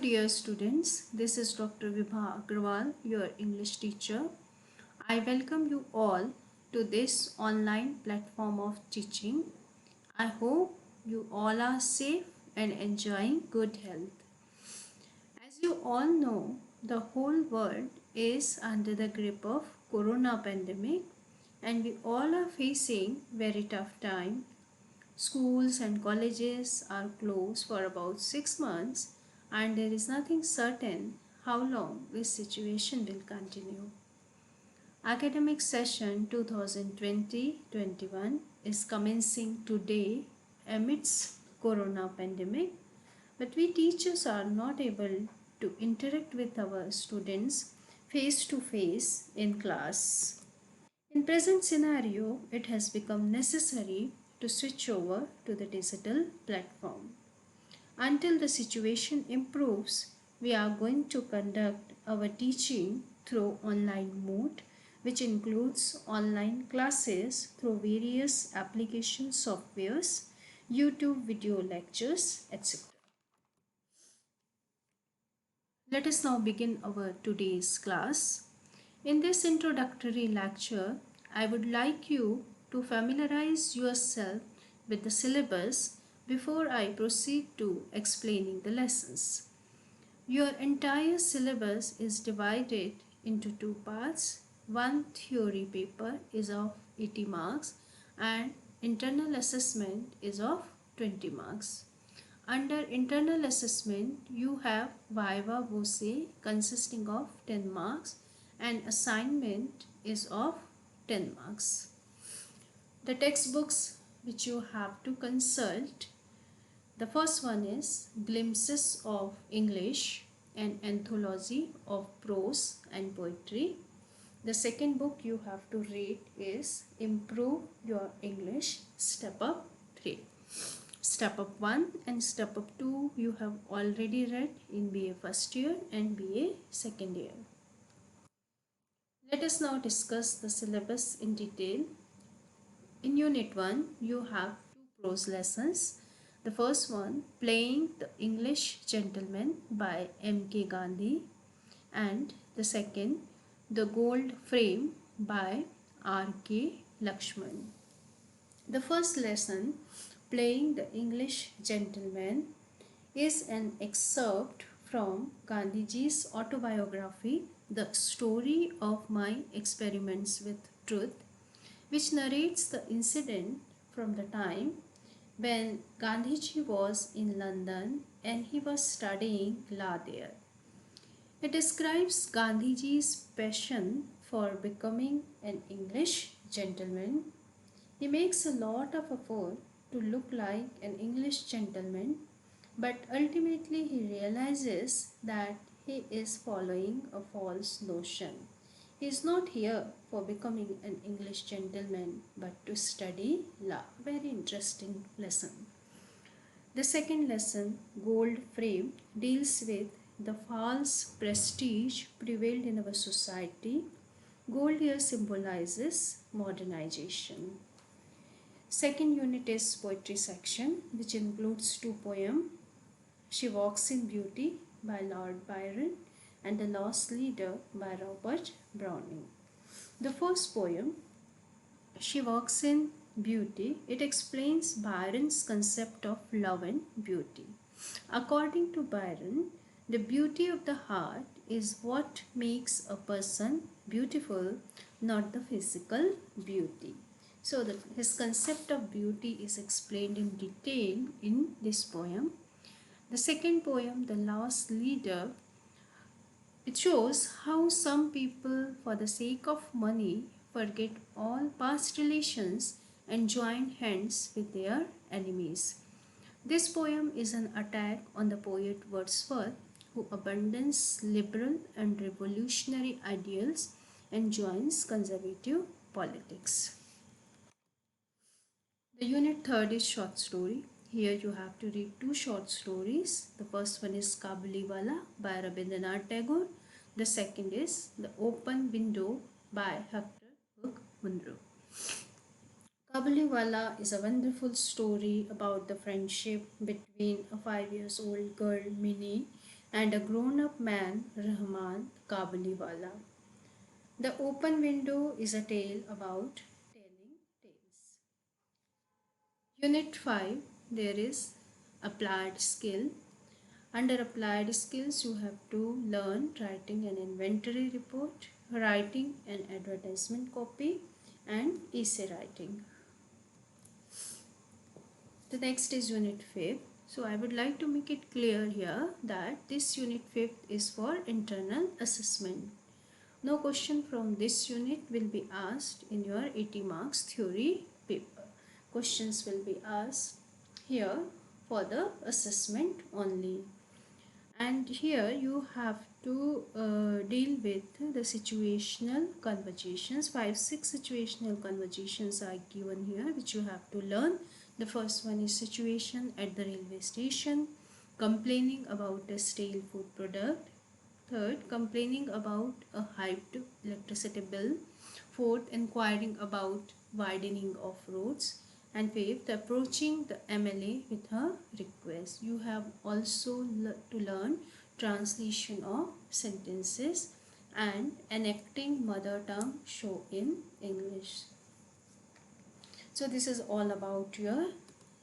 dear students, this is Dr. Vibha Agrawal, your English teacher. I welcome you all to this online platform of teaching. I hope you all are safe and enjoying good health. As you all know, the whole world is under the grip of corona pandemic and we all are facing very tough time. Schools and colleges are closed for about 6 months and there is nothing certain how long this situation will continue. Academic session 2020-21 is commencing today amidst corona pandemic, but we teachers are not able to interact with our students face to face in class. In present scenario, it has become necessary to switch over to the digital platform. Until the situation improves, we are going to conduct our teaching through online mode, which includes online classes through various application softwares, YouTube video lectures, etc. Let us now begin our today's class. In this introductory lecture, I would like you to familiarize yourself with the syllabus before I proceed to explaining the lessons. Your entire syllabus is divided into two parts. One theory paper is of 80 marks and internal assessment is of 20 marks. Under internal assessment, you have Viva Voce consisting of 10 marks and assignment is of 10 marks. The textbooks which you have to consult, the first one is Glimpses of English, an anthology of prose and poetry. The second book you have to read is Improve Your English Step Up 3. Step Up 1 and Step Up 2 you have already read in BA first year and BA second year. Let us now discuss the syllabus in detail. In Unit 1 you have two prose lessons. The first one, Playing the English Gentleman by M.K. Gandhi, and the second, The Gold Frame by R.K. Lakshman. The first lesson, Playing the English Gentleman, is an excerpt from Gandhiji's autobiography, The Story of My Experiments with Truth, which narrates the incident from the time when Gandhiji was in London and he was studying law there. It describes Gandhiji's passion for becoming an English gentleman. He makes a lot of effort to look like an English gentleman, but ultimately he realizes that he is following a false notion. He is not here for becoming an English gentleman but to study law. Very interesting lesson. The second lesson, Gold Frame, deals with the false prestige prevailed in our society. Gold here symbolizes modernization. Second unit is poetry section, which includes two poems, She Walks in Beauty by Lord Byron and The Lost Leader by Robert Browning. The first poem, She Walks in Beauty, it explains Byron's concept of love and beauty. According to Byron, the beauty of the heart is what makes a person beautiful, not the physical beauty. So his concept of beauty is explained in detail in this poem. The second poem, The Lost Leader, it shows how some people, for the sake of money, forget all past relations and join hands with their enemies. This poem is an attack on the poet Wordsworth, who abandons liberal and revolutionary ideals and joins conservative politics. The unit third is short story. Here you have to read two short stories. The first one is Kabuliwala by Rabindranath Tagore. The second is The Open Window by Hector Hook Munro. Kabuliwala is a wonderful story about the friendship between a 5 years old girl Minnie and a grown-up man, Rahman Kabuliwala. The open window is a tale about telling tales. Unit 5, there is applied skill. Under applied skills, you have to learn writing an inventory report, writing an advertisement copy, and essay writing. The next is unit 5. So I would like to make it clear here that this unit 5 is for internal assessment. No question from this unit will be asked in your 80 marks theory paper. Questions will be asked here for the assessment only. And here you have to deal with the situational conversations. 5-6 situational conversations are given here which you have to learn. The first one is situation at the railway station, complaining about a stale food product. Third, complaining about a hyped electricity bill. Fourth, inquiring about widening of roads. And fifth, approaching the MLA with a request. You have also to learn translation of sentences and enacting mother tongue show in English. So this is all about your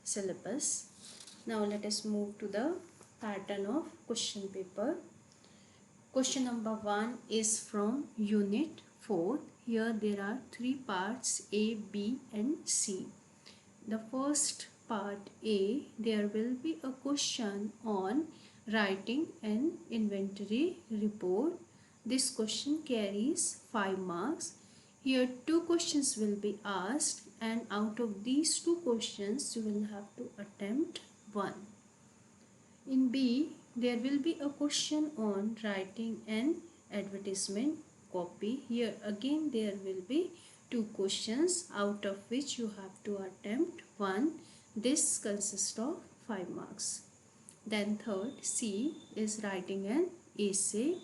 syllabus. Now let us move to the pattern of question paper. Question number 1 is from unit 4. Here there are 3 parts A, B and C. The first part A, there will be a question on writing an inventory report. This question carries 5 marks. Here 2 questions will be asked, and out of these 2 questions you will have to attempt 1. In B, there will be a question on writing an advertisement copy. Here again there will be 2 questions, out of which you have to attempt 1. This consists of 5 marks. Then third, C is writing an essay.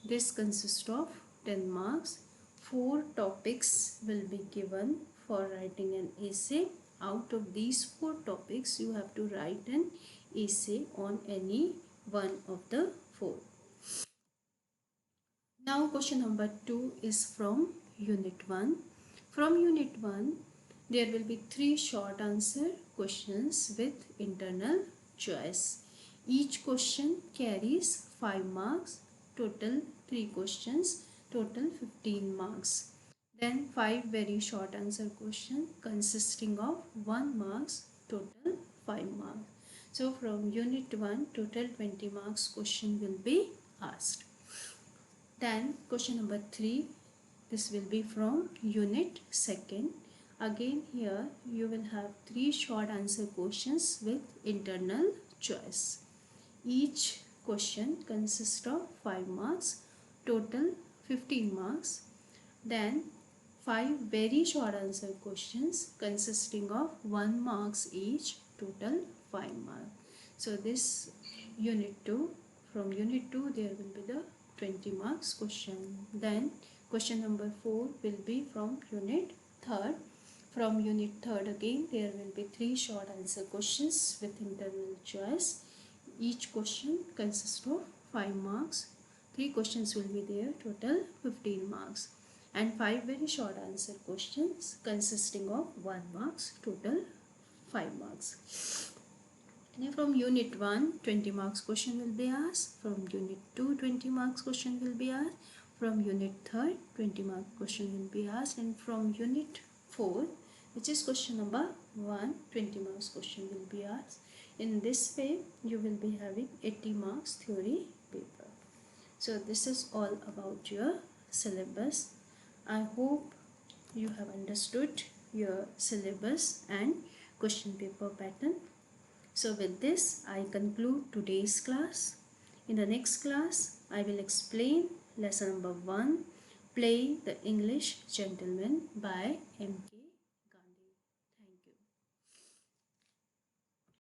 This consists of 10 marks. 4 topics will be given for writing an essay. Out of these 4 topics, you have to write an essay on any one of the 4. Now question number 2 is from unit 1. From unit 1, there will be 3 short answer questions with internal choice. Each question carries 5 marks, total 3 questions, total 15 marks. Then 5 very short answer questions consisting of 1 marks, total 5 marks. So from unit 1, total 20 marks question will be asked. Then question number 3, this will be from unit 2. Again here you will have 3 short answer questions with internal choice. Each question consists of 5 marks, total 15 marks. Then 5 very short answer questions consisting of 1 marks each, total 5 marks. So this unit 2, from unit 2 there will be the 20 marks question. Then question number 4 will be from unit 3. From unit 3 again there will be 3 short answer questions with internal choice. Each question consists of 5 marks. 3 questions will be there, total 15 marks. And 5 very short answer questions consisting of 1 marks, total 5 marks. And from unit 1, 20 marks question will be asked. From unit 2, 20 marks question will be asked. From unit 3, 20 mark question will be asked. And from unit 4, which is question number 1, 20 marks question will be asked. In this way, you will be having 80 marks theory paper. So this is all about your syllabus. I hope you have understood your syllabus and question paper pattern. So with this, I conclude today's class. In the next class, I will explain lesson number 1, Playing the English Gentleman by M.K.